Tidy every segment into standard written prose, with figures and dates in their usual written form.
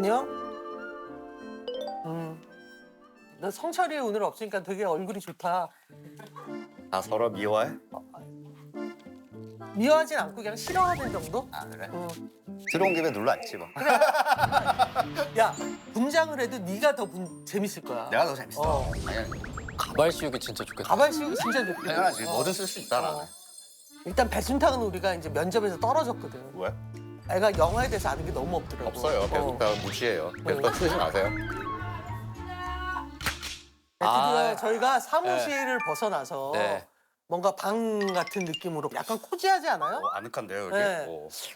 안녕. 나 성철이 오늘 없으니까 되게 얼굴이 좋다. 다 서로 미워해? 미워하진 않고 그냥 싫어하는 정도? 아 그래? 응. 들어온 김에 눌러 앉지 뭐. 야, 분장을 해도 네가 더 재밌을 거야. 내가 더 재밌어. 당연히. 가발 씌우기 진짜 좋겠다. 가발 씌우기 진짜 좋고. 당연하지. 뭐든 쓸 수 있다 나는. 일단 배순탁은 우리가 이제 면접에서 떨어졌거든. 왜? 애가 영화에 대해서 아는 게 너무 없더라고. 없어요. 배속다 무시해요. 배속다 쓰지 마세요. 드디어 저희가 사무실을 벗어나서 네. 뭔가 방 같은 느낌으로 약간 코지하지 않아요? 아늑한데요 여기? 네.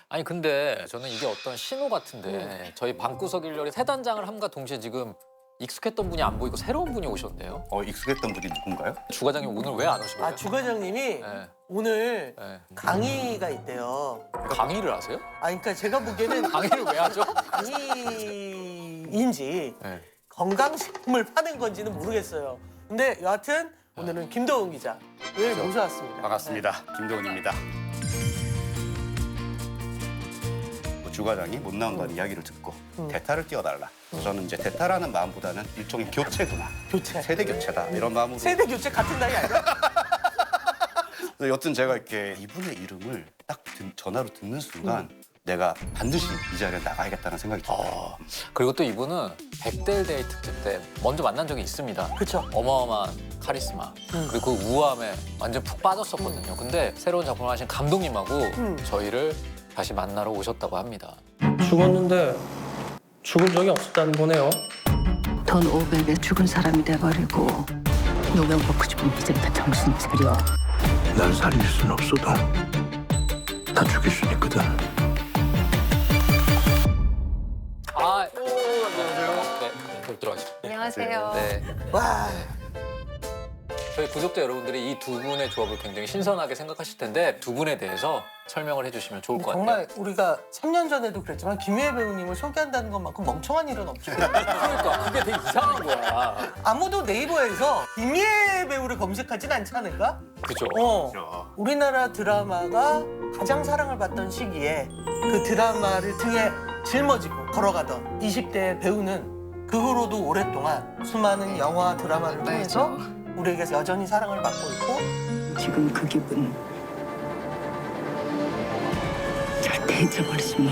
아니 근데 저는 이게 어떤 신호 같은데 저희 방구석 일렬에 새 단장을 함과 동시에 지금 익숙했던 분이 안 보이고 새로운 분이 오셨네요. 익숙했던 분이 누군가요? 주 과장님 오늘 왜 안 오신 거예요? 주 과장님이 네. 오늘 네. 강의가 있대요. 강의를 하세요? 그러니까 제가 보기에는 강의를 왜 하죠? 강의인지 네. 건강식품을 파는 건지는 모르겠어요. 근데 여하튼 오늘은 김도훈 기자를 모셔왔습니다. 반갑습니다. 김도훈입니다. 주 과장이 못 나온다는 이야기를 듣고 대타를 띄워달라. 저는 이제 대타라는 마음보다는 일종의 교체구나. 교체. 세대 교체다 이런 마음으로. 세대 교체 같은 나이 아니야? 그래서 여튼 제가 이렇게 이분의 이름을 딱 전화로 듣는 순간 내가 반드시 이 자리에 나가야겠다는 생각이 들어요. 그리고 또 이분은 100대 1대의 특집 때 먼저 만난 적이 있습니다. 그쵸. 어마어마한 카리스마 그리고 그 우아함에 완전 푹 빠졌었거든요. 근데 새로운 작품을 하신 감독님하고 저희를 다시 만나러 오셨다고 합니다. 죽었는데 죽은 적이 없었다는 거네요. 돈 500에 죽은 사람이 돼버리고 노병 벗고 싶으면 이제부터 정신 차려. 난 살릴 순 없어도 다 죽일 순 있거든. 안녕하세요. 네, 들어가시죠. 안녕하세요. 네. 와, 저희 구독자 여러분들이 이 두 분의 조합을 굉장히 신선하게 생각하실 텐데 두 분에 대해서 설명을 해주시면 좋을 것 같아요. 정말 우리가 3년 전에도 그랬지만 김희애 배우님을 소개한다는 것만큼 멍청한 일은 없죠. 그러니까 그게 되게 이상한 거야. 아무도 네이버에서 김희애 배우를 검색하진 않지 않을까? 그죠? 우리나라 드라마가 가장 사랑을 받던 시기에 그 드라마를 등에 짊어지고 걸어가던 20대 배우는 그 후로도 오랫동안 수많은 영화, 드라마를 통해서 우리에게 여전히 사랑을 받고 있고 지금 그 기분 절대 잊어버리지 마.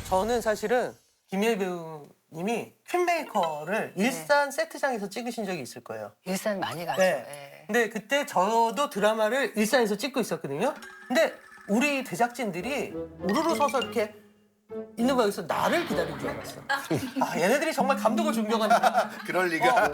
저는 사실은 김희애 배우님이 퀸메이커를 일산 세트장에서 찍으신 적이 있을 거예요. 일산 많이 가죠. 네. 예. 근데 그때 저도 드라마를 일산에서 찍고 있었거든요. 근데 우리 제작진들이 우르르 서서 이렇게 있는 거여서 나를 기다린 줄 알았어. 아, 얘네들이 정말 감독을 존경한다. 그럴 리가.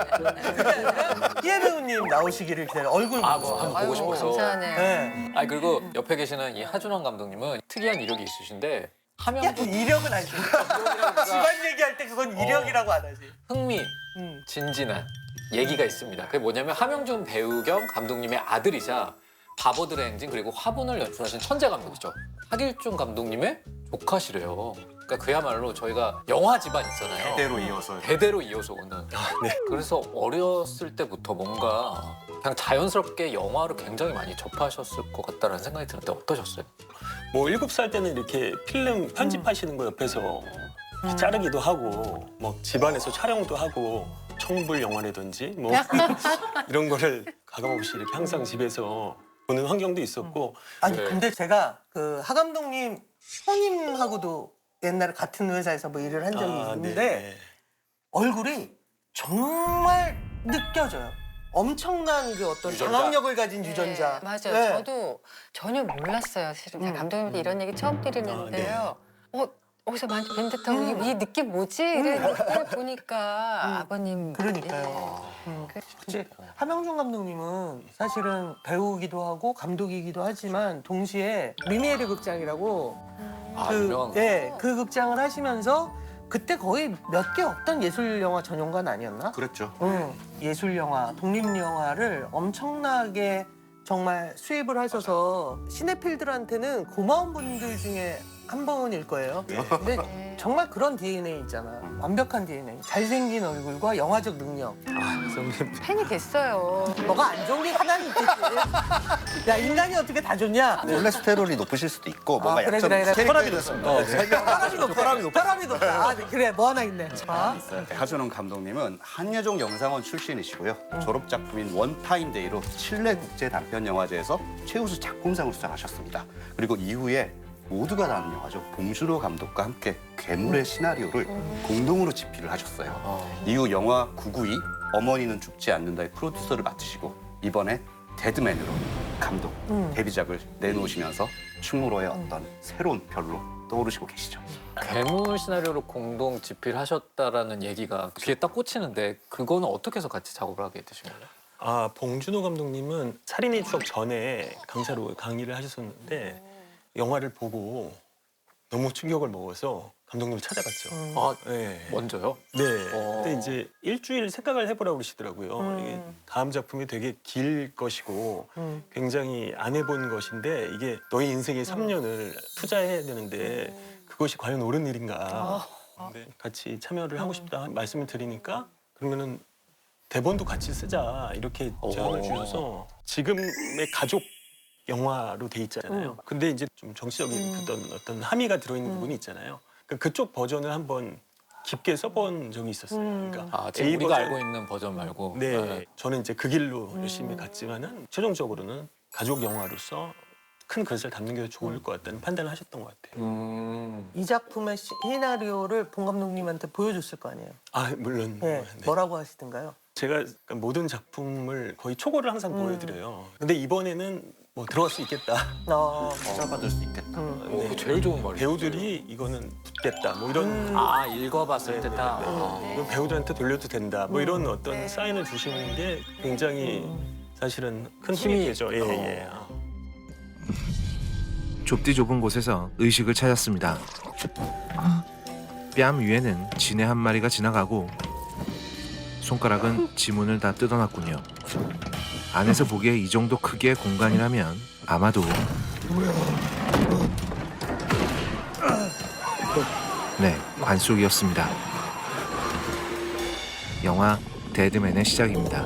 희애 배우님 나오시기를 기다려. 얼굴 아, 보고. 한번 보고 싶어서. 감사하네요. 네. 아니 그리고 옆에 계시는 이 하준원 감독님은 특이한 이력이 있으신데 야, 하명도 이력은 알지. 집안 얘기할 때 그건 이력이라고 안 하지. 흥미, 진진한 얘기가 있습니다. 그게 뭐냐면 함영준 배우 겸 감독님의 아들이자 바보들의 행진 그리고 화분을 연출하신 천재 감독이죠. 하길준 감독님의 조카시래요. 그러니까 그야말로 저희가 영화 집안 있잖아요. 대대로 이어서. 대대로 이어서 오는. 그래서 어렸을 때부터 뭔가 그냥 자연스럽게 영화를 굉장히 많이 접하셨을 것 같다는 생각이 드는데 어떠셨어요? 뭐 7살 때는 이렇게 필름 편집하시는 거 옆에서 이렇게 자르기도 하고 뭐 집안에서 촬영도 하고 청불 영화라든지 뭐 이런 거를 가감없이 이렇게 항상 집에서 보는 환경도 있었고 아니 네. 근데 제가 그 하 감독님 형님하고도 옛날에 같은 회사에서 뭐 일을 한 적이 있는데 네. 얼굴이 정말 느껴져요. 엄청난 그 어떤 유전자? 장악력을 가진 유전자. 네, 맞아요. 네. 저도 전혀 몰랐어요. 실은 제가 감독님한테 이런 얘기 처음 드리는데요. 어디서 많이 뵌 듯하고 이 느낌 뭐지? 이랬는데 보니까 아버님. 그러니까요. 그치. 함영준 감독님은 사실은 배우기도 하고 감독이기도 하지만 동시에 루미에르 극장이라고 유명한 그 극장을 하시면서 그때 거의 몇 개 없던 예술 영화 전용관 아니었나? 그랬죠. 예술 영화, 독립 영화를 엄청나게 정말 수입을 하셔서 시네필들한테는 고마운 분들 중에 한 번일 거예요. 근데 정말 그런 DNA 있잖아. 완벽한 DNA. 잘생긴 얼굴과 영화적 능력. 팬이 됐어요. 너가 안 좋은 게 하나는 있겠지. 야, 인간이 어떻게 다 좋냐? 콜레스테롤이 높으실 수도 있고 뭔가 그래, 약점 그래, 그래. 혈압이 됐습니다. 혈압이 높아. 혈압이 높아. 아, 네, 그래, 뭐 하나 있네. 자. 하준원 감독님은 한예종 영상원 출신이시고요. 졸업 작품인 원타임데이로 칠레 국제 단편 영화제에서 최우수 작품상을 수상하셨습니다. 그리고 이후에 모두가 다 아는 영화죠. 봉준호 감독과 함께 괴물의 시나리오를 공동으로 집필을 하셨어요. 이후 영화 992 어머니는 죽지 않는다의 프로듀서를 맡으시고 이번에 데드맨으로 감독 데뷔작을 내놓으시면서 충무로의 어떤 새로운 별로 떠오르시고 계시죠. 괴물 시나리오로 공동 집필하셨다라는 얘기가 귀에 딱 꽂히는데 그거는 어떻게 해서 같이 작업을 하게 되신 거예요? 아, 봉준호 감독님은 살인의 추억 전에 강사로 강의를 하셨었는데 영화를 보고 너무 충격을 먹어서 감독님을 찾아갔죠. 아, 네. 먼저요? 네. 어. 근데 이제 일주일 생각을 해보라고 그러시더라고요. 이게 다음 작품이 되게 길 것이고 굉장히 안 해본 것인데 이게 너의 인생의 3년을 투자해야 되는데 그것이 과연 옳은 일인가. 근데 같이 참여를 하고 싶다 말씀을 드리니까 그러면은 대본도 같이 쓰자 이렇게 제안을 주셔서 지금의 가족 영화로 돼 있잖아요. 근데 이제 좀 정치적인 어떤 함의가 들어있는 부분이 있잖아요. 그쪽 버전을 한번 깊게 써본 적이 있었어요. 그러니까 아, 지금 A 우리가 버전- 알고 있는 버전 말고. 네, 저는 이제 그 길로 열심히 갔지만은 최종적으로는 가족 영화로서 큰 그릇을 담는 게 좋을 것 같다는 판단을 하셨던 것 같아요. 이 작품의 시나리오를 봉 감독님한테 보여줬을 거 아니에요. 아, 물론 네. 네. 뭐라고 하시던가요? 제가 약간 모든 작품을 거의 초고를 항상 보여드려요. 근데 이번에는 뭐 들어갈 수 있겠다. 찾아받을 수 있겠다. 오, 그거 제일 좋은 말이에요. 배우들이 이거는 붙겠다. 뭐 이런 아, 읽어봤을 때 딱. 이건 배우들한테 돌려도 된다. 뭐 이런 어떤 사인을 주시는 게 굉장히 사실은 큰 힘이 되죠. 예, 예. 좁디 좁은 곳에서 의식을 찾았습니다. 뺨 위에는 지네 한 마리가 지나가고 손가락은 지문을 다 뜯어놨군요. 안에서 보기에 이 정도 크기의 공간이라면 아마도 네, 관속이었습니다. 영화 데드맨의 시작입니다.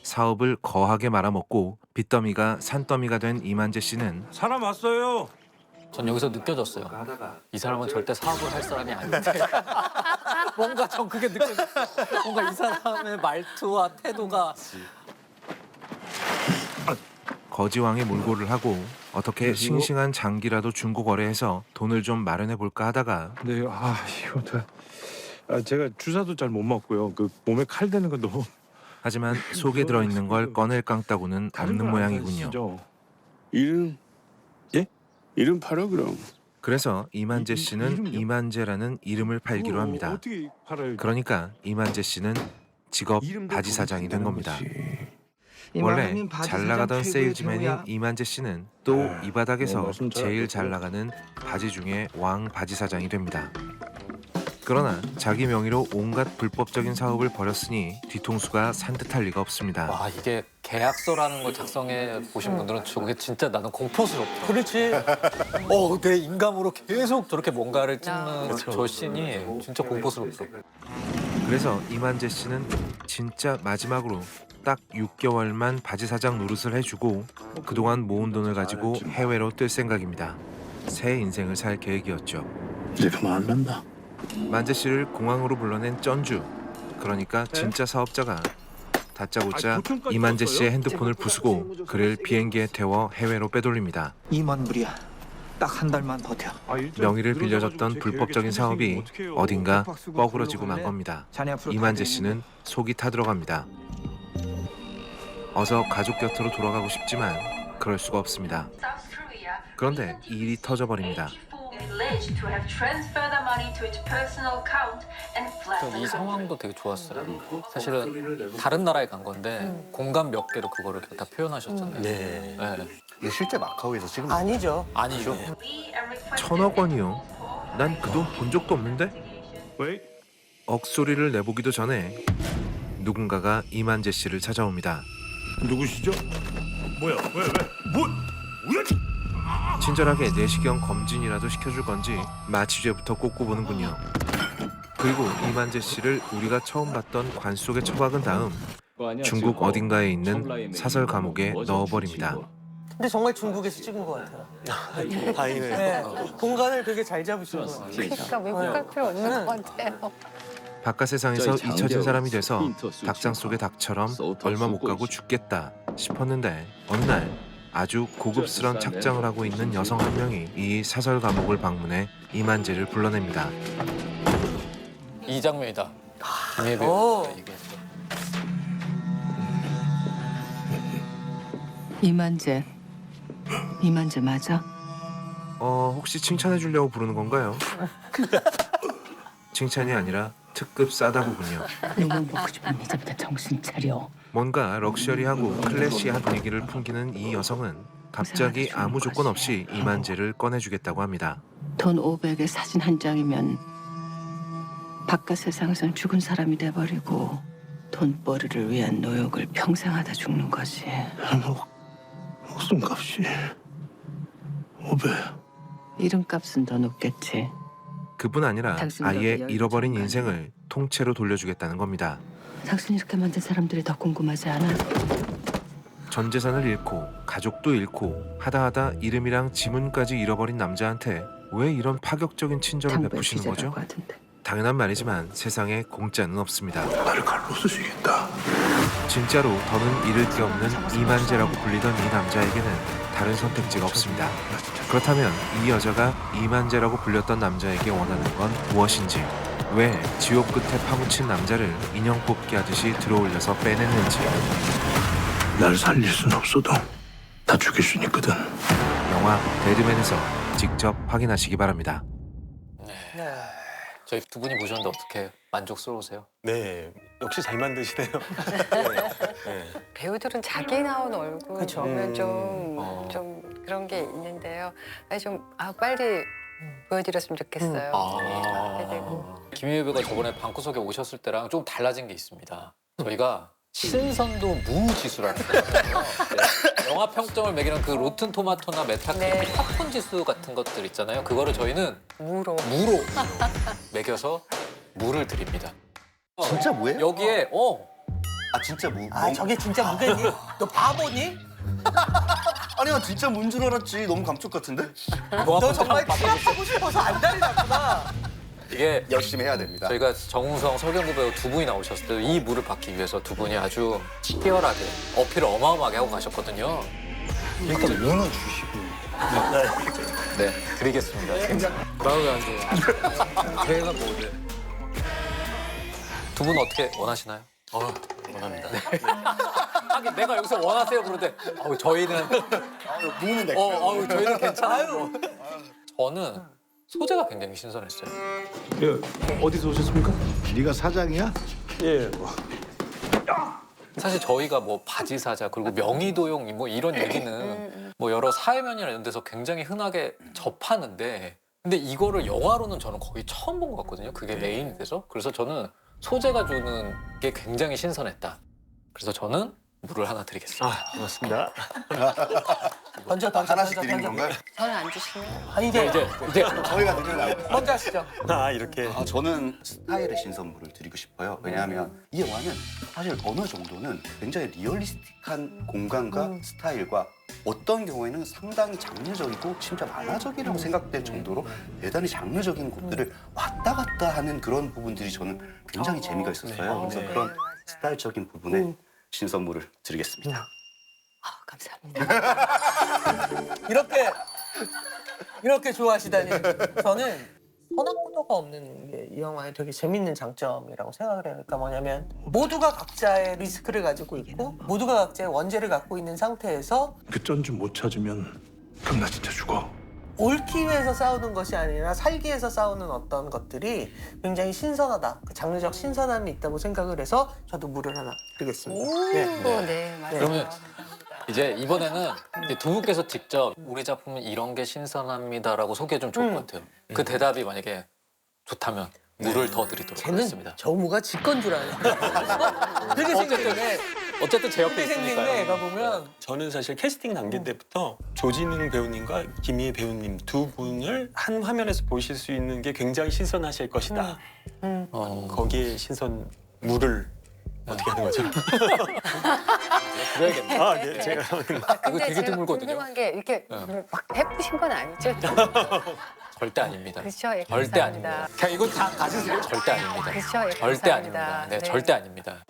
사업을 거하게 말아먹고 빚더미가 산더미가 된 이만재 씨는 사람 왔어요. 전 여기서 느껴졌어요. 이 사람은 절대 사업을 할 사람이 아닌데. 뭔가 전 그게 느껴졌어요. 뭔가 이 사람의 말투와 태도가. 거지왕에 몰골을 하고 어떻게 싱싱한 장기라도 중고 거래해서 돈을 좀 마련해 볼까 하다가 네, 이거 제가 주사도 잘 못 맞고요. 그 몸에 칼 대는 건 너무 하지만 속에 들어있는 걸 꺼낼 깡따구는 없는 모양이군요. 이름 예? 이름 팔아 그럼. 그래서 이만재 씨는 이름이요? 이만재라는 이름을 팔기로 합니다. 어떻게 팔아요? 그러니까 이만재 씨는 직업 바지 사장이 된 겁니다. 원래 잘 나가던 세일즈맨인 이만재 씨는 또 이 바닥에서 말씀 제일 잘 나가는 바지 중에 왕 바지 사장이 됩니다. 그러나 자기 명의로 온갖 불법적인 사업을 벌였으니 뒤통수가 산뜻할 리가 없습니다. 와, 이게 계약서라는 걸 작성해 보신 분들은 저게 진짜 나는 공포스럽더라고요. 그렇지. 내 인감으로 계속 저렇게 뭔가를 찍는 저 씬이 진짜 공포스럽더라고요. 그래서 이만재 씨는 진짜 마지막으로 딱 6개월만 바지 사장 노릇을 해주고 그동안 모은 돈을 가지고 해외로 뜰 생각입니다. 새 인생을 살 계획이었죠. 이제 그만 안 난다. 만재 씨를 공항으로 불러낸 쩐주. 그러니까 진짜 사업자가 다짜고짜 이만재 씨의 핸드폰을 부수고 그를 비행기에 태워 해외로 빼돌립니다. 2만 불이야. 딱 한 달만 버텨. 명의를 빌려줬던 불법적인 사업이 어딘가 뻐그러지고 만 겁니다. 자네 앞으로 이만재 다 씨는 속이 타들어갑니다. 어서 가족 곁으로 돌아가고 싶지만 그럴 수가 없습니다. 그런데 일이 터져버립니다. 전 이 상황도 되게 좋았어요. 사실은 다른 나라에 간 건데 공간 몇 개로 그거를 다 표현하셨잖아요. 네. 네. 이게 실제 마카오에서 찍은 아니죠. 아니죠. 1,000억 원이요? 난 그 돈 본 적도 없는데? 왜? 억소리를 내보기도 전에 누군가가 이만재 씨를 찾아옵니다. 누구시죠? 뭐야? 뭐? 친절하게 내시경 검진이라도 시켜줄 건지 마취제부터 꽂고 보는군요. 그리고 이만재 씨를 우리가 처음 봤던 관 속에 처박은 다음 중국 어딘가에 있는 사설 감옥에 넣어버립니다. 근데 정말 중국에서 찍은 것 같아요. 다행이네. 네. 공간을 되게 잘 잡으신 것 같아요. 그러니까 외국 갈 필요 없는 것 같아요. 바깥 세상에서 잊혀진 사람이 돼서 닭장 속의 닭처럼 얼마 못 가고 죽겠다 싶었는데 어느 날 아주 고급스런 착장을 하고 있는 여성 한 명이 이 사설 감옥을 방문해 이만재를 불러냅니다. 이 장면이다. 김혜배 오. 얘기했어. 이만재 맞아? 혹시 칭찬해 주려고 부르는 건가요? 칭찬이 아니라 특급 싸다구군요. 누군 먹고 싶으면 이제부터 정신 차려. 뭔가 럭셔리하고 클래시한 분위기를 풍기는 이 여성은 갑자기 아무 조건 없이 이만재를 꺼내주겠다고 합니다. 돈 500에 사진 한 장이면 바깥 세상에선 죽은 사람이 돼버리고 돈벌이를 위한 노역을 평생 하다 죽는 거지. 목숨값이 500. 이름값은 더 높겠지. 그뿐 아니라 당신과도 아예 여유가 잃어버린 좀 인생을 통째로 돌려주겠다는 겁니다. 당신 이렇게 만든 사람들이 더 궁금하지 않아? 전 재산을 잃고 가족도 잃고 하다하다 이름이랑 지문까지 잃어버린 남자한테 왜 이런 파격적인 친절을 당벌 베푸시는 거죠? 기자라고 하던데. 당연한 말이지만 세상에 공짜는 없습니다. 나를 갈로 쓰시겠다. 진짜로 더는 잃을 게 없는 이만재라고 불리던 이 남자에게는 다른 선택지가 없습니다. 그렇다면 이 여자가 이만재라고 불렸던 남자에게 원하는 건 무엇인지, 왜 지옥 끝에 파묻힌 남자를 인형 뽑기 하듯이 들어올려서 빼냈는지. 날 살릴 순 없어도 다 죽일 수 있거든. 영화 데드맨에서 직접 확인하시기 바랍니다. 네. 저희 두 분이 보셨는데 어떻게 만족스러우세요? 네, 역시 잘 만드시네요. 네. 네. 배우들은 자기 나온 얼굴 그쵸. 보면 어. 좀 그런 게 있는데요. 빨리 보여드렸으면 좋겠어요. 네, 기대되고. 김희애 배우가 저번에 방구석에 오셨을 때랑 좀 달라진 게 있습니다. 저희가 신선도 무지수라는 거예요. 네. 영화 평점을 매기는 그 로튼 토마토나 메타크리틱 네. 팝콘 지수 같은 것들 있잖아요. 그거를 저희는 무로. 무로 매겨서 무를 드립니다. 진짜 뭐예요? 여기에 아 진짜 무. 아 저게 진짜 무게니? 너 바보니? 아니 나 진짜 무인 줄 알았지. 너무 감쪽 같은데? 너 정말 취업하고 싶어서 안달이 났구나. 이게 열심히 해야 됩니다. 저희가 정우성, 설경구 배우 두 분이 나오셨을 때 이 무를 받기 위해서 두 분이 아주 치열하게 어필을 어마어마하게 하고 가셨거든요. 일단 무는 주시고. 네, 드리겠습니다. 마음에 안 좋아. 배가 뭐래? 두 분 어떻게 원하시나요? 원합니다. 하긴 내가 여기서 원하세요 그러는데 저희는 무는 내 저희는 괜찮아요. 저는 소재가 굉장히 신선했어요. 예, 어디서 오셨습니까? 네가 사장이야? 예, 뭐. 사실 저희가 뭐 바지 사자 그리고 명의도용 뭐 이런 얘기는 뭐 여러 사회면이나 이런 데서 굉장히 흔하게 접하는데 근데 이거를 영화로는 저는 거의 처음 본 것 같거든요. 그게 메인이 돼서. 그래서 저는 소재가 주는 게 굉장히 신선했다. 그래서 저는 물을 하나 드리겠습니다. 고맙습니다. 던져. 하나씩 드리는 건가요? 저는 안 주시면. 아니 이제 저희가 드리려고. 먼저 하시죠. 이렇게. 저는 스타일의 신선물을 드리고 싶어요. 왜냐하면 이 영화는 사실 어느 정도는 굉장히 리얼리스틱한 공간과 스타일과 어떤 경우에는 상당히 장르적이고 심지어 만화적이라고 생각될 정도로 대단히 장르적인 곳들을 왔다 갔다 하는 그런 부분들이 저는 굉장히 재미가 있었어요. 그래서 그런 스타일적인 부분에 신선물을 드리겠습니다. 감사합니다. 이렇게 좋아하시다니. 저는 선악구도가 없는 게 이 영화의 되게 재밌는 장점이라고 생각을 해요. 그러니까 뭐냐면 모두가 각자의 리스크를 가지고 있고 모두가 각자의 원죄를 갖고 있는 상태에서 그 쩐 좀 못 찾으면 그럼 나 진짜 죽어. 옳기 위해서 싸우는 것이 아니라 살기 위해서 싸우는 어떤 것들이 굉장히 신선하다. 그 장르적 신선함이 있다고 생각을 해서 저도 물을 하나 드리겠습니다. 네, 맞아요. 그러면 이제 이번에는 이제 두 분께서 직접 우리 작품은 이런 게 신선합니다라고 소개해 주면 좋을 것 같아요. 그 대답이 만약에 좋다면 물을 더 드리도록 쟤는 하겠습니다. 저무가 지건 줄 아는. 되게 생겼네. 어쨌든 제 옆에 생긴데 있으니까요. 애가 보면 저는 사실 캐스팅 단계 때부터 조진웅 배우님과 김희애 배우님 두 분을 한 화면에서 보실 수 있는 게 굉장히 신선하실 것이다. 거기에 신선물을 어떻게 하는 거죠? 그래야겠네. 아, 네, 제가 이거 근데 되게 제가 드물거든요. 궁금한 게 이렇게 막 해보신 건 아니죠? 절대 아닙니다. 그렇죠. 예, 절대 감사합니다. 아닙니다. 그냥 이건 다 가지세요. 절대 아닙니다. 그렇죠. 예, 절대 감사합니다. 아닙니다. 네, 네. 절대 아닙니다.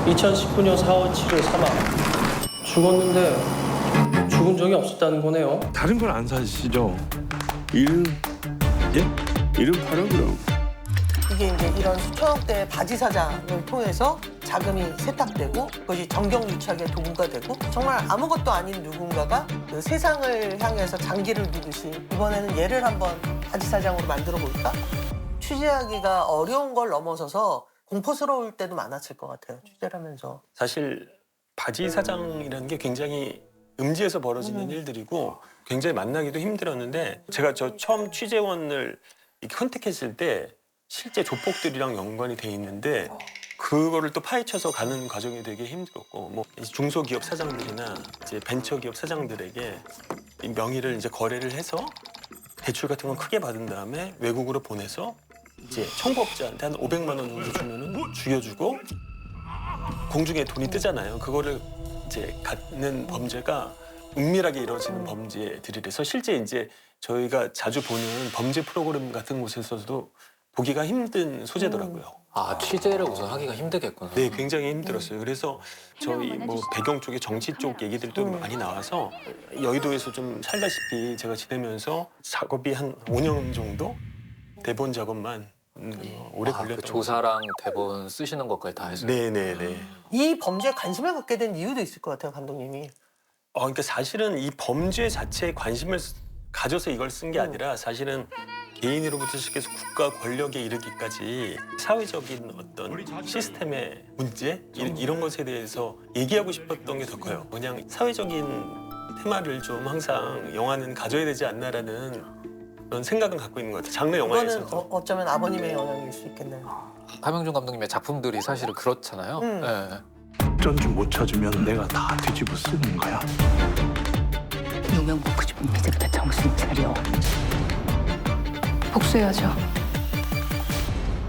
2019년 4월 7일 사망. 죽었는데 죽은 적이 없었다는 거네요. 다른 걸 안 사시죠? 이름 예? 이름 팔아 그럼. 이게 이제 이런 수천억대의 바지 사장을 통해서 자금이 세탁되고 그것이 정경 유착의 도구가 되고 정말 아무것도 아닌 누군가가 그 세상을 향해서 장기를 두듯이 이번에는 얘를 한번 바지 사장으로 만들어 볼까? 취재하기가 어려운 걸 넘어서서 공포스러울 때도 많았을 것 같아요. 취재를 하면서. 사실 바지 사장이라는 게 굉장히 음지에서 벌어지는 일들이고 굉장히 만나기도 힘들었는데 제가 저 처음 취재원을 이렇게 컨택했을 때 실제 조폭들이랑 연관이 돼 있는데 그거를 또 파헤쳐서 가는 과정이 되게 힘들었고 뭐 중소기업 사장들이나 이제 벤처기업 사장들에게 이 명의를 이제 거래를 해서 대출 같은 건 크게 받은 다음에 외국으로 보내서 이제 청부업자한테 한 500만 원 정도 주면은 죽여주고 공중에 돈이 뜨잖아요. 그거를 이제 갖는 범죄가 은밀하게 이루어지는 범죄들이라서 실제 이제 저희가 자주 보는 범죄 프로그램 같은 곳에서도 보기가 힘든 소재더라고요. 아, 취재를 우선 하기가 힘들겠구나. 네, 굉장히 힘들었어요. 그래서 저희 뭐 배경 쪽에 정치 쪽 얘기들도 많이 나와서 여의도에서 좀 살다시피 제가 지내면서 작업이 한 5년 정도 대본 작업만 오래 그 걸렸던 조사랑 대본 쓰시는 것까지 다 해서. 네네네. 이 범죄에 관심을 갖게 된 이유도 있을 것 같아요, 감독님이. 그러니까 사실은 이 범죄 자체에 관심을 가져서 이걸 쓴 게 아니라 사실은 개인으로부터 시작해서 국가 권력에 이르기까지 사회적인 어떤 시스템의 문제 이런 것에 대해서 얘기하고 싶었던 게 더 커요. 그냥 사회적인 테마를 좀 항상 영화는 가져야 되지 않나라는 그런 생각은 갖고 있는 것 같아요. 장르 이거는 영화에서도. 어쩌면 아버님의 영향일 수 있겠네요. 함영준 감독님의 작품들이 사실은 그렇잖아요. 네. 어쩐지 못 찾으면 내가 다 뒤집어 쓰는 거야. 누명 먹고 싶으면 이제부터 정신 차려. 복수해야죠.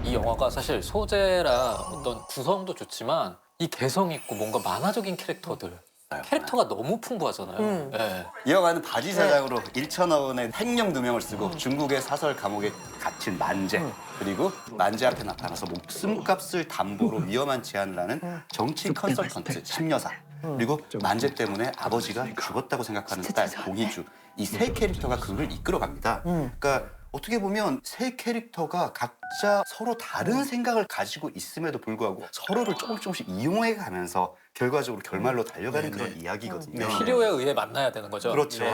이 영화가 사실 소재라 어떤 구성도 좋지만 이 개성 있고 뭔가 만화적인 캐릭터들. 캐릭터가 너무 풍부하잖아요. 네. 이 영화는 바지 사장으로 1,000억 원의 행령 누명을 쓰고 중국의 사설 감옥에 갇힌 만재 그리고 만재 앞에 나타나서 목숨값을 담보로 위험한 제안을 하는 정치 컨설턴트 심여사 그리고 만재 때문에 아버지가 죽었다고 생각하는 딸 공희주 이 세 캐릭터가 그걸 이끌어갑니다. 그러니까 어떻게 보면 세 캐릭터가 각자 서로 다른 생각을 가지고 있음에도 불구하고 서로를 조금씩 이용해 가면서 결과적으로 결말로 달려가는 그런 이야기거든요. 필요에 의해 만나야 되는 거죠. 그렇죠.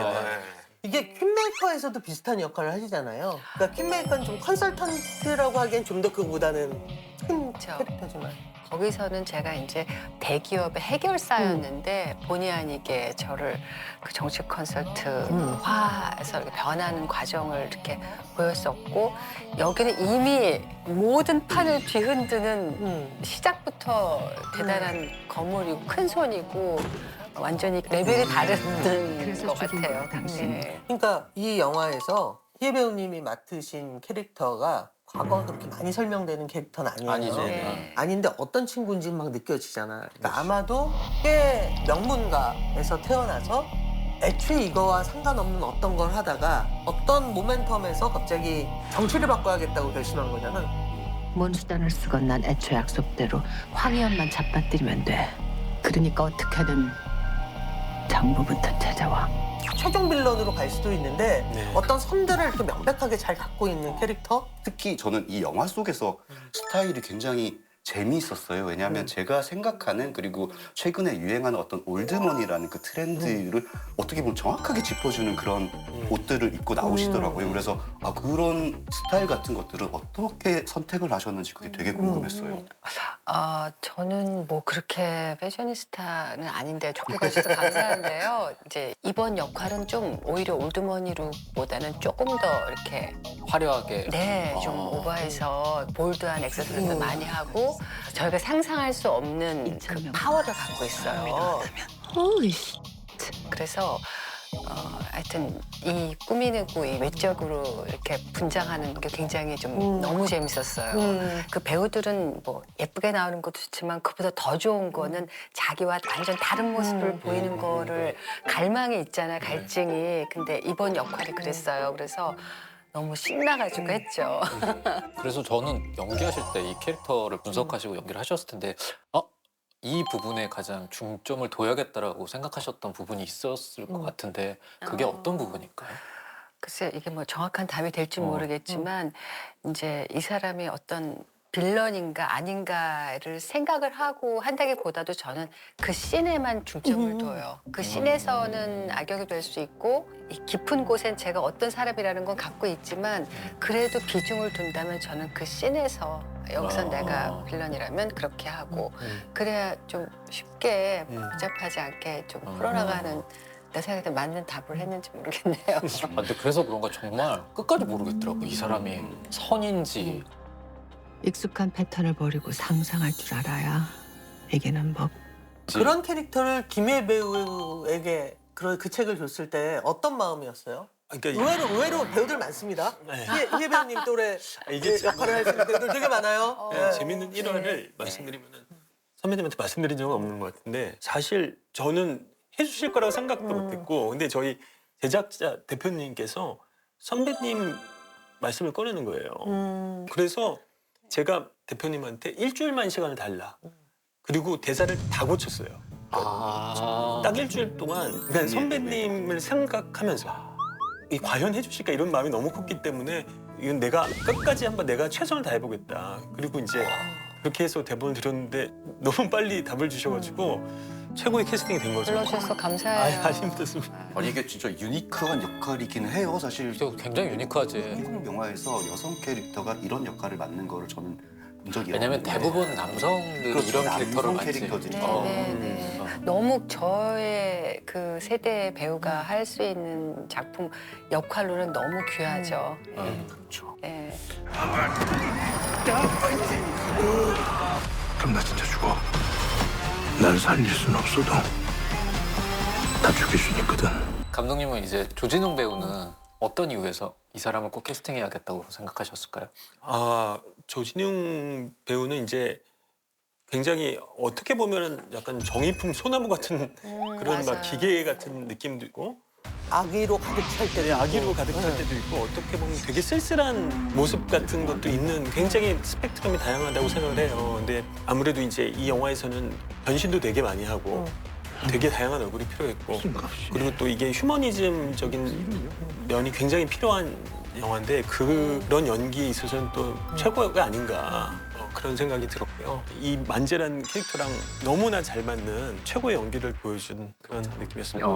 이게 퀸메이커에서도 비슷한 역할을 하시잖아요. 그러니까 퀸메이커는 좀 컨설턴트라고 하기엔 좀 더 그보다는 큰 그렇죠. 캐릭터지만. 거기서는 제가 이제 대기업의 해결사였는데 본의 아니게 저를 그 정치 컨설트화해서 이렇게 변하는 과정을 이렇게 보였었고 여기는 이미 모든 판을 뒤흔드는 시작부터 대단한 건물이고 큰 손이고 완전히 레벨이 다른 그래서 것 죽인 같아요. 거예요, 당신. 네. 그러니까 이 영화에서 희애 배우님이 맡으신 캐릭터가 과거가 그렇게 많이 설명되는 캐릭터는 아니에요. 아니죠. 네. 아닌데 어떤 친구인지 막 느껴지잖아. 그러니까 아마도 꽤 명문가에서 태어나서 애초에 이거와 상관없는 어떤 걸 하다가 어떤 모멘텀에서 갑자기 정치를 바꿔야겠다고 결심한 거잖아. 뭔 수단을 쓰건 난 애초 약속대로 황희연만 잡아뜨리면 돼. 그러니까 어떻게든 정부부터 찾아와. 최종 빌런으로 갈 수도 있는데 네. 어떤 선들을 이렇게 명백하게 잘 갖고 있는 캐릭터? 특히 저는 이 영화 속에서 스타일이 굉장히 재미있었어요. 왜냐하면 제가 생각하는 그리고 최근에 유행하는 어떤 올드머니라는 그 트렌드를 어떻게 보면 정확하게 짚어주는 그런 옷들을 입고 나오시더라고요. 그래서 그런 스타일 같은 것들은 어떻게 선택을 하셨는지 그게 되게 궁금했어요. 저는 뭐 그렇게 패셔니스타는 아닌데 좋게 봐주셔서 감사한데요. 이제 이번 역할은 좀 오히려 올드머니룩보다는 조금 더 이렇게 화려하게. 좀 오버해서 볼드한 액세서리도 많이 하고 저희가 상상할 수 없는 그 파워를 갖고 있어요. 어이, 그래서 하여튼 이 꾸미고 이 외적으로 이렇게 분장하는 게 굉장히 좀 너무 재밌었어요. 그 배우들은 뭐 예쁘게 나오는 것도 좋지만 그보다 더 좋은 거는 자기와 완전 다른 모습을 보이는 거를 갈망이 있잖아요, 갈증이. 근데 이번 역할이 그랬어요. 그래서 너무 신나가지고 했죠. 그래서 저는 연기하실 때 이 캐릭터를 분석하시고 연기를 하셨을 텐데 이 부분에 가장 중점을 둬야겠다라고 생각하셨던 부분이 있었을 것 같은데 그게 어떤 부분일까요? 글쎄 이게 뭐 정확한 답이 될지 모르겠지만 이제 이 사람이 어떤 빌런인가 아닌가를 생각을 하고 한다기보다도 저는 그 씬에만 중점을 둬요. 그 씬에서는 악역이 될 수 있고 이 깊은 곳엔 제가 어떤 사람이라는 건 갖고 있지만 그래도 비중을 둔다면 저는 그 씬에서 여기서 내가 빌런이라면 그렇게 하고 그래야 좀 쉽게 복잡하지 않게 좀 풀어나가는 내 생각에 맞는 답을 했는지 모르겠네요. 근데 그래서 그런가 정말 끝까지 모르겠더라고. 이 사람이 선인지. 익숙한 패턴을 버리고 상상할 줄 알아야 이기는 법. 그런 캐릭터를 김혜 배우에게 그 책을 줬을 때 어떤 마음이었어요? 그러니까 의외로 배우들 많습니다. 네. 희애 배우님 또래 이게 역할을 하시는 배우들 되게 많아요. 네, 재밌는 일화를 말씀드리면은 선배님한테 말씀드린 적은 없는 것 같은데 사실 저는 해주실 거라고 생각도 못했고 근데 저희 제작자 대표님께서 선배님 말씀을 꺼내는 거예요. 그래서 제가 대표님한테 일주일만 시간을 달라. 그리고 대사를 다 고쳤어요. 딱 일주일 동안 그냥 선배님을 생각하면서 이 과연 해주실까 이런 마음이 너무 컸기 때문에 이건 내가 끝까지 한번 내가 최선을 다해보겠다. 그리고 이제 그렇게 해서 대본을 드렸는데 너무 빨리 답을 주셔가지고 최고의 캐스팅이 된 거죠. 불러주셔서 감사해요. 힘들습니다. 아니 이게 진짜 유니크한 역할이긴 해요. 사실 굉장히 유니크하지. 한국 영화에서 여성 캐릭터가 이런 역할을 맡는 거를 저는 본 적이 왜냐면 없는데. 대부분 남성들이 그렇죠. 이런 캐릭터를 남성 맡지. 캐릭터들이. 네. 너무 저의 그 세대의 배우가 할 수 있는 작품 역할로는 너무 귀하죠. 그렇죠. 네. 그럼 나 진짜 죽어. 날 살릴 순 없어도 다 죽일 수 있거든. 감독님은 이제 조진웅 배우는 어떤 이유에서 이 사람을 꼭 캐스팅해야겠다고 생각하셨을까요? 조진웅 배우는 이제 굉장히 어떻게 보면은 약간 정의품 소나무 같은 그런 막 맞아요. 기계 같은 느낌도 있고 아기로 가득 찰 때. 아기로 가득 찰 때도 있고 어떻게 보면 되게 쓸쓸한 모습 같은 것도 있는 굉장히 스펙트럼이 다양하다고 생각을 해요. 근데 아무래도 이제 이 영화에서는 변신도 되게 많이 하고 되게 다양한 얼굴이 필요했고 그리고 또 이게 휴머니즘적인 면이 굉장히 필요한 영화인데 그런 연기에 있어서는 또 최고가 아닌가 그런 생각이 들었고요. 이 만재라는 캐릭터랑 너무나 잘 맞는 최고의 연기를 보여준 그런 느낌이었습니다.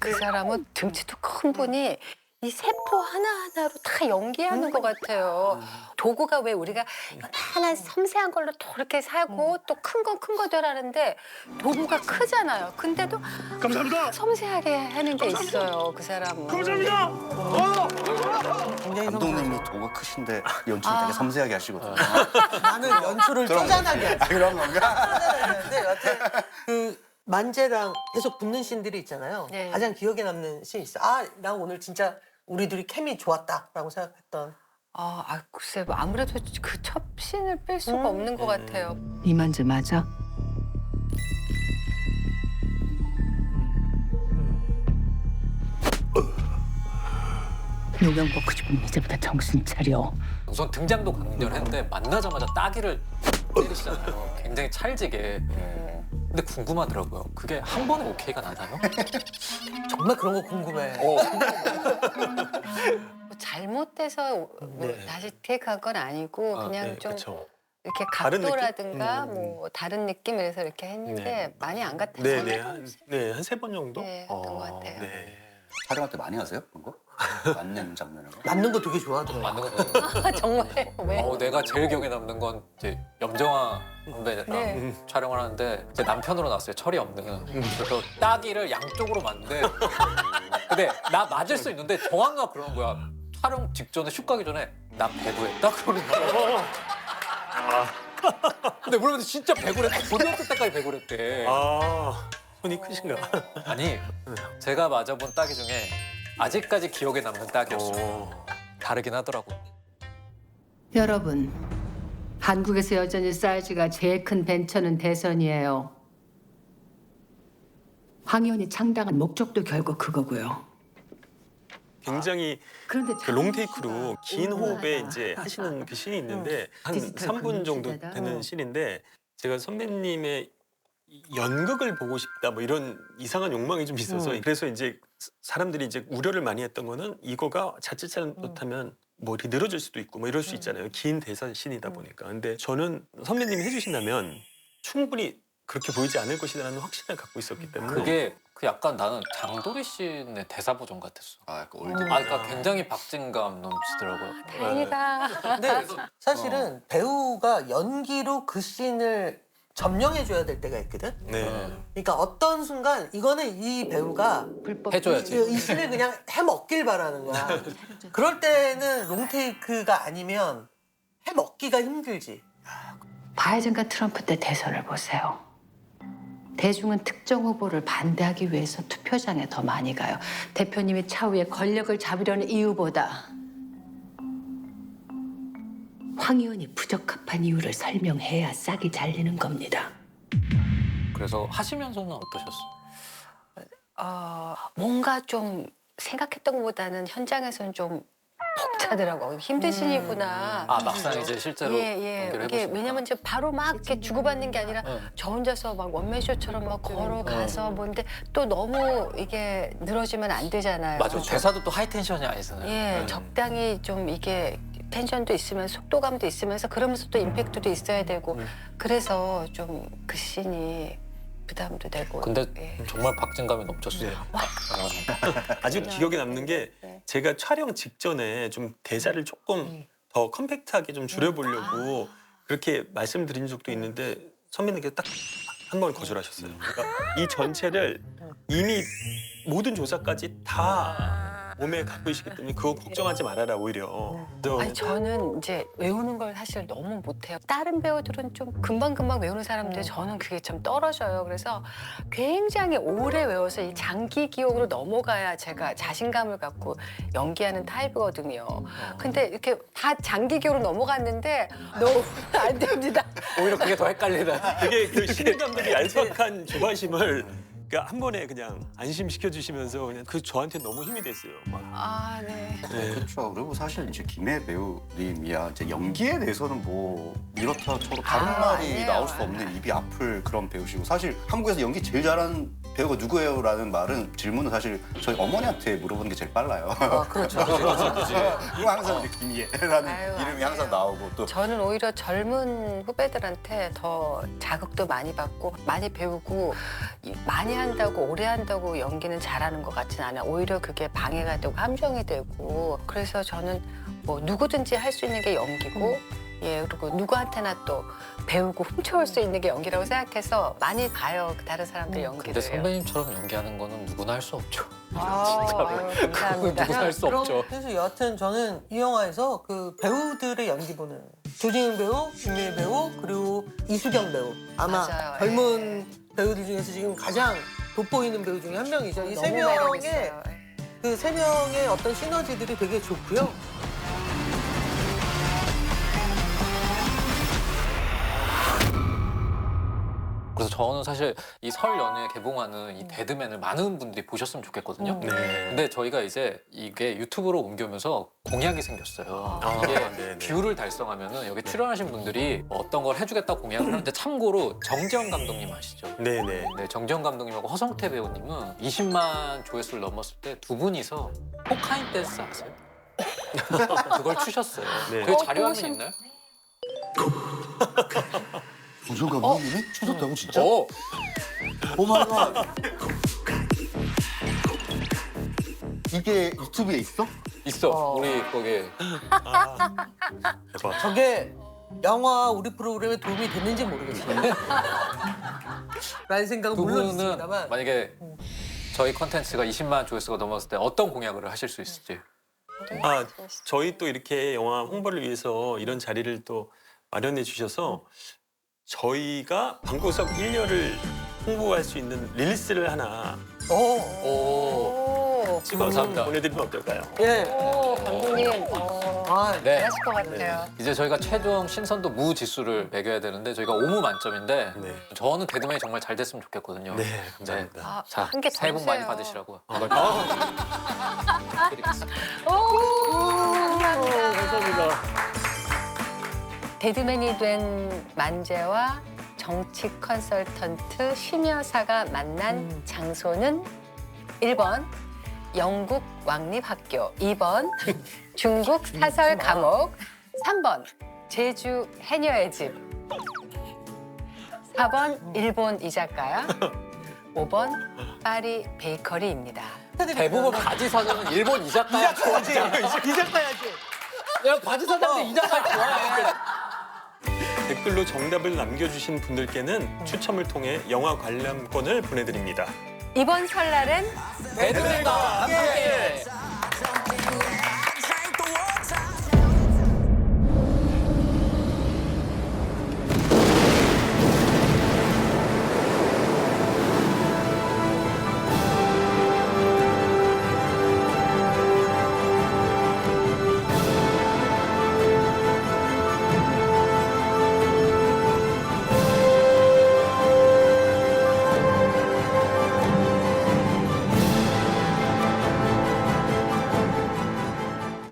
그 사람은 등치도 큰 분이 이 세포 하나하나로 다 연기하는 것 같아요. 도구가 왜 우리가 하나 섬세한 걸로 또 이렇게 사고 또 큰 건 큰 거더라는데 도구가 크잖아요. 근데도 감사합니다. 섬세하게 하는 게 있어요. 그 사람은. 감사합니다. 굉장히 감독님이 도가 크신데 연출 되게 섬세하게 하시거든요. 나는 연출을 쪼잔하게 하지. 그런 건가? 쪼잔하게 여튼 그 만재랑 계속 붙는 씬들이 있잖아요. 네. 가장 기억에 남는 씬 있어. 나 오늘 진짜 우리 둘이 케미 좋았다라고 생각했던. 글쎄 뭐 아무래도 그 첫 씬을 뺄 수가 없는 것 같아요. 이만재 맞아? 요명 벗고 싶으면 이제부터 정신 차려. 우선 등장도 강렬했는데 만나자마자 따기를 때리시잖아요. 굉장히 찰지게. 근데 궁금하더라고요. 그게 한 번에 오케이가 나나요? 정말 그런 거 궁금해. 뭐 잘못돼서 뭐 네. 다시 테이크한 건 아니고 그냥 네, 좀 그쵸. 이렇게 다른 느낌? 각도라든가 뭐 다른 느낌에서 이렇게 했는데 네. 많이 안 같아서 네네 한 세 번 정도. 네, 했던 것 같아요. 네. 촬영할 때 많이 하세요? 그런 거? 맞는 장면을? 맞는 거 되게 좋아하더라고. 맞는 거. 정말 왜? 내가 제일 기억에 남는 건 이제 염정아 선배랑 네. 촬영을 하는데 제 남편으로 나왔어요. 철이 없는. 그래서 따기를 양쪽으로 맞는데 근데 나 맞을 수 있는데 정한가 그러는 거야. 촬영 직전에 슛 가기 전에 나 배구했다 그러는 거야. 근데 물어봤는데 진짜 배구랬대. 고등학교 때까지 배구랬대. 아, 손이 크신가? 아니 제가 맞아본 따기 중에 아직까지 기억에 남는 따기였어요. 다르긴 하더라고. 여러분, 한국에서 여전히 사이즈가 제일 큰 벤처는 대선이에요. 황 의원이 창당한 목적도 결국 그거고요. 굉장히 그런데 그 롱테이크로 긴 호흡에 이제 하시는 그 씬이 있는데 한 디지털 3분 정도 감시대다. 되는 씬인데 제가 선배님의 연극을 보고 싶다 뭐 이런 이상한 욕망이 좀 있어서 그래서 이제 사람들이 이제 우려를 많이 했던 거는 이거가 자칫 잘못하면 뭐 이렇게 늘어질 수도 있고 뭐 이럴 수 있잖아요. 긴 대사 씬이다 보니까. 근데 저는 선배님이 해주신다면 충분히 그렇게 보이지 않을 것이라는 확신을 갖고 있었기 때문에 그게 그 약간 나는 장도리 씨의 대사 버전 같았어. 아, 약간 올드. 그러니까 굉장히 박진감 넘치더라고요. 다행이다. 근데 사실은 배우가 연기로 그 씬을 점령해줘야 될 때가 있거든. 네. 그러니까 어떤 순간 이거는 이 배우가 불법 해줘야지. 이 씬을 그냥 해먹길 바라는 거야. 그럴 때는 롱테이크가 아니면 해먹기가 힘들지. 바이든과 트럼프 때 대선을 보세요. 대중은 특정 후보를 반대하기 위해서 투표장에 더 많이 가요. 대표님이 차후에 권력을 잡으려는 이유보다 황 의원이 부적합한 이유를 설명해야 싹이 잘리는 겁니다. 그래서 하시면서는 어떠셨어요? 뭔가 좀 생각했던 것보다는 현장에서는 좀 벅차더라고. 힘드시구나. 아 막상 이제 실제로 예. 연기를 이게 해보시니까. 왜냐면 이제 바로 막 이렇게 주고받는 게 아니라 네. 저 혼자서 막 원맨쇼처럼 막 걸어가서 뭔데 또 너무 이게 늘어지면 안 되잖아요. 맞아. 대사도 또 하이텐션이 아니잖아요. 예, 적당히 좀 이게 텐션도 있으면서 속도감도 있으면서 그러면서 또 임팩트도 있어야 되고 그래서 좀 그 씬이 부담도 되고. 근데 예. 정말 박진감이 넘쳤어요. 네. 아주 기억에 남는 게 네. 제가 촬영 직전에 좀 대사를 조금 더 컴팩트하게 좀 줄여보려고 그렇게 말씀드린 적도 있는데 선배님께서 딱 한 번 거절하셨어요. 그러니까 이 전체를 이미 모든 조사까지 다 몸에 갖고 계시기 때문에 그거 걱정하지 말아라 오히려. 그래서 아니 저는 이제 외우는 걸 사실 너무 못해요. 다른 배우들은 좀 금방금방 외우는 사람들 저는 그게 좀 떨어져요. 그래서 굉장히 오래 외워서 이 장기 기억으로 넘어가야 제가 자신감을 갖고 연기하는 타입이거든요. 근데 이렇게 다 장기 기억으로 넘어갔는데 너무 안 됩니다. 오히려 그게 더 헷갈리다. 되게 그 신인 감독이 얄팍한 조바심을 그러니까 한 번에 그냥 안심시켜 주시면서 그냥 그 저한테 너무 힘이 됐어요. 막. 아 네. 네. 그렇죠. 그리고 사실 이제 김혜 배우님이야 이제 연기에 대해서는 뭐 이렇다 저렇다 다른 말이 아니에요. 나올 수 없는 입이 아플 그런 배우시고 사실 한국에서 연기 제일 잘하는 배우가 누구예요?라는 말은 질문은 사실 저희 어머니한테 물어보는 게 제일 빨라요. 그렇죠. 이거 항상 이제 김희애라는 아유, 이름이 항상 아니에요. 나오고 또 저는 오히려 젊은 후배들한테 더 자극도 많이 받고 많이 배우고 많이 한다고 오래 한다고 연기는 잘하는 것 같진 않아요. 오히려 그게 방해가 되고 함정이 되고 그래서 저는 뭐 누구든지 할 수 있는 게 연기고 예 그리고 누구한테나 또 배우고 훔쳐올 수 있는 게 연기라고 생각해서 많이 봐요. 다른 사람들 연기를. 근데 선배님처럼 연기하는 거는 누구나 할 수 없죠. 진짜로. 그건 감사합니다. 누구나 할 수 없죠. 그래서 여하튼 저는 이 영화에서 그 배우들의 연기 보는 조진웅 배우, 김미애 배우 그리고 이수경 배우 아마 맞아요. 젊은 배우들 중에서 지금 가장 돋보이는 배우 중에 한 명이죠. 이 세 너무 매력 명의 있어요. 그 세 명의 어떤 시너지들이 되게 좋고요. 그래서 저는 사실 이 설 연휴에 개봉하는 이 데드맨을 많은 분들이 보셨으면 좋겠거든요. 네. 근데 저희가 이제 이게 유튜브로 옮겨오면서 공약이 생겼어요. 이게 네네. 뷰를 달성하면은 여기 출연하신 분들이 어떤 걸 해주겠다고 공약을 하는데 참고로 정재영 감독님 아시죠? 네네. 네, 정재영 감독님하고 허성태 배우님은 20만 조회수를 넘었을 때 두 분이서 코카인 댄스 아세요? 그걸 추셨어요. 네. 그 자료 화면 있나요? 조정 감독님이 추셨다고 진짜? 오! 오마이갓. 이게 유튜브에 있어? 있어. 우리 거기에. 대박. 저게 영화 우리 프로그램에 도움이 됐는지 모르겠어요. 라는 생각은 두 물론 분은 있습니다만 만약에 저희 컨텐츠가 20만 조회수가 넘었을 때 어떤 공약을 하실 수 있을지. 아 저희 또 이렇게 영화 홍보를 위해서 이런 자리를 또 마련해 주셔서 저희가 방구석 1열을 홍보할 수 있는 릴스를 하나 오. 찍어서 감사합니다. 보내드리면 어떨까요? 예. 오, 감독님. 아, 네. 잘하실 것 같아요. 이제 저희가 최종 신선도 무 지수를 매겨야 되는데 저희가 5무 만점인데 네. 저는 개드맨이 정말 잘 됐으면 좋겠거든요. 네, 감사합니다. 아, 자, 한개더 새해 복 많이 주세요. 받으시라고. 드리겠습니다. 감사합니다. 데드맨이 된 만재와 정치 컨설턴트 심여사가 만난 장소는 1번 영국 왕립학교, 2번 중국 사설 감옥, 3번 제주 해녀의 집, 4번 일본 이자카야, 5번 파리 베이커리입니다. 대부분 바지 사장은 일본 이자카야. 이자카야지. 야, 바지 사장도 이자카야 좋아해. 댓글로 정답을 남겨주신 분들께는 추첨을 통해 영화 관람권을 보내드립니다. 이번 설날엔 배드맨과 함께.